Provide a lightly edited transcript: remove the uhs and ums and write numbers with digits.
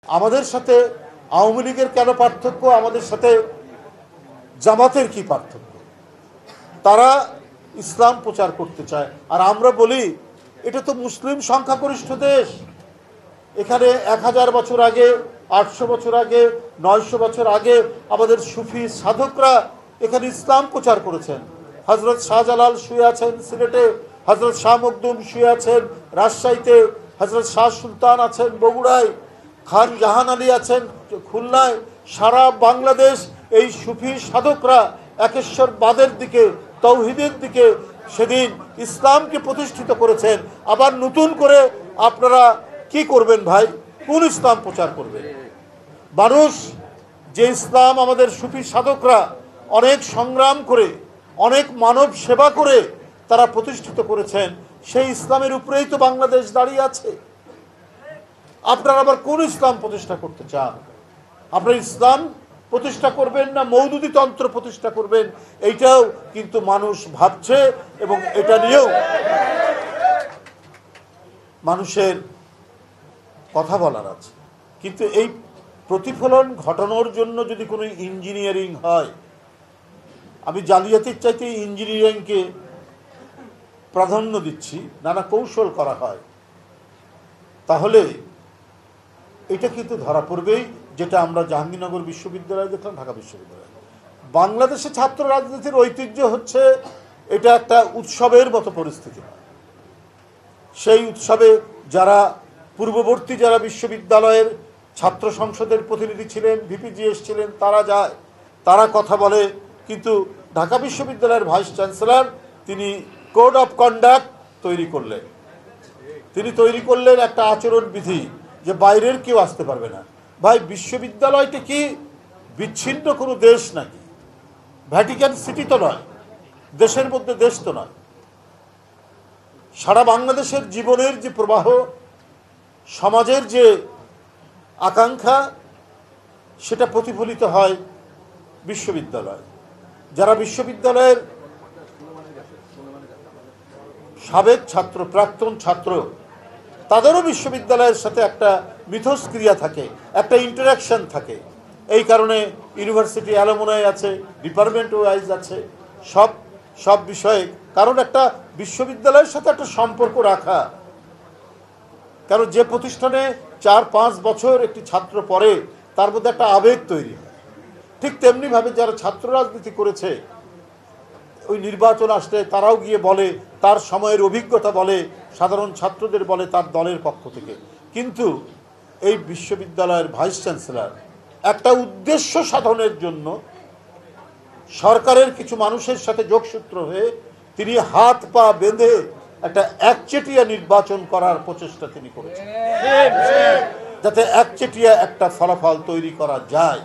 আমাদের সাথে আওয়ামী লীগের কেন পার্থক্য, আমাদের সাথে জামাতের কি পার্থক্য? তারা ইসলাম প্রচার করতে চায়, আর আমরা বলি এটা তো মুসলিম সংখ্যাগরিষ্ঠ দেশ। এখানে 1000 বছর আগে, 800 বছর আগে, 900 বছর আগে আমাদের সুফি সাধকরা এখানে ইসলাম প্রচার করেছেন। হজরত শাহজালাল শুয়ে আছেন সিলেটে, হজরত শাহ মখদুম শুয়ে আছেন রাজশাহীতে, হজরত শাহ সুলতান আছেন বগুড়ায়, খান জাহান আলী আছেন খুলনায়। সারা বাংলাদেশ এই সুফি সাধকরা একেশ্বরবাদের দিকে, তৌহিদের দিকে সেদিন ইসলামকে প্রতিষ্ঠিত করেছেন। আবার নতুন করে আপনারা কি করবেন ভাই? কোন ইসলাম প্রচার করবেন? মানুষ যে ইসলাম আমাদের সুফি সাধকরা অনেক সংগ্রাম করে, অনেক মানব সেবা করে তারা প্রতিষ্ঠিত করেছেন, সেই ইসলামের উপরেই তো বাংলাদেশ দাঁড়িয়ে আছে। আপনারা আবার কোন ইসলাম প্রতিষ্ঠা করতে চান? আপনারা ইসলাম প্রতিষ্ঠা করবেন না মওদুদি তন্ত্র প্রতিষ্ঠা করবেন, এইটাও কিন্তু মানুষ ভাবছে, এবং এটা নিয়েও মানুষের কথা বলার আছে। কিন্তু এই প্রতিফলন ঘটানোর জন্য যদি কোনো ইঞ্জিনিয়ারিং হয়, আমি জালিয়াতির চাইতে ইঞ্জিনিয়ারিংকে প্রাধান্য দিচ্ছি, নানা কৌশল করা হয়, তাহলে এটা কিন্তু ধরা পড়বেই, যেটা আমরা জাহাঙ্গীরনগর বিশ্ববিদ্যালয়ে দেখলাম, ঢাকা বিশ্ববিদ্যালয়ে। বাংলাদেশে ছাত্র রাজনীতির ঐতিহ্য হচ্ছে এটা একটা উৎসবের মতো পরিস্থিতি। সেই উৎসবে যারা পূর্ববর্তী যারা বিশ্ববিদ্যালয়ের ছাত্র সংসদের প্রতিনিধি ছিলেন, ভিপিজিএস ছিলেন, তারা যায়, তারা কথা বলে, কিন্তু ঢাকা বিশ্ববিদ্যালয়ের ভাইস চ্যান্সেলর তিনি কোড অফ কন্ডাক্ট তৈরি করলেন। তিনি তৈরি করলেন একটা আচরণ বিধি, যে বাইরের কেউ আসতে পারবে না। ভাই, বিশ্ববিদ্যালয়টা কি বিচ্ছিন্ন কোনো দেশ নাকি? ভ্যাটিকান সিটি তো নয়, দেশের মধ্যে দেশ তো নয়। সারা বাংলাদেশের জীবনের যে প্রবাহ, সমাজের যে আকাঙ্ক্ষা, সেটা প্রতিফলিত হয় বিশ্ববিদ্যালয়। যারা বিশ্ববিদ্যালয়ের সাবেক ছাত্র, প্রাক্তন ছাত্র, তাদেরও বিশ্ববিদ্যালয়ের সাথে একটা মিথস্ক্রিয়া থাকে, একটা ইন্টারাকশন থাকে। এই কারণে ইউনিভার্সিটি অ্যালুমনাই আছে, ডিপার্টমেন্ট ওয়াইজ আছে, সব বিষয়ে। কারণ একটা বিশ্ববিদ্যালয়ের সাথে একটা সম্পর্ক রাখা, কারণ যে প্রতিষ্ঠানে 4-5 বছর একটি ছাত্র পড়ে, তার মধ্যে একটা আবেগ তৈরি হয়। ঠিক তেমনিভাবে যারা ছাত্র রাজনীতি করেছে, ওই নির্বাচন আসলে তারাও গিয়ে বলে, তার সময়ের অভিজ্ঞতা বলে, সাধারণ ছাত্রদের বলে তার দলের পক্ষ থেকে। কিন্তু এই বিশ্ববিদ্যালয়ের ভাইস চ্যান্সেলর একটা উদ্দেশ্য সাধনের জন্য সরকারের কিছু মানুষের সাথে যোগসূত্র হয়ে তিনি হাত পা বেঁধে একটা একচেটিয়া নির্বাচন করার প্রচেষ্টা তিনি করেছেন, যাতে একচেটিয়া একটা ফলাফল তৈরি করা যায়।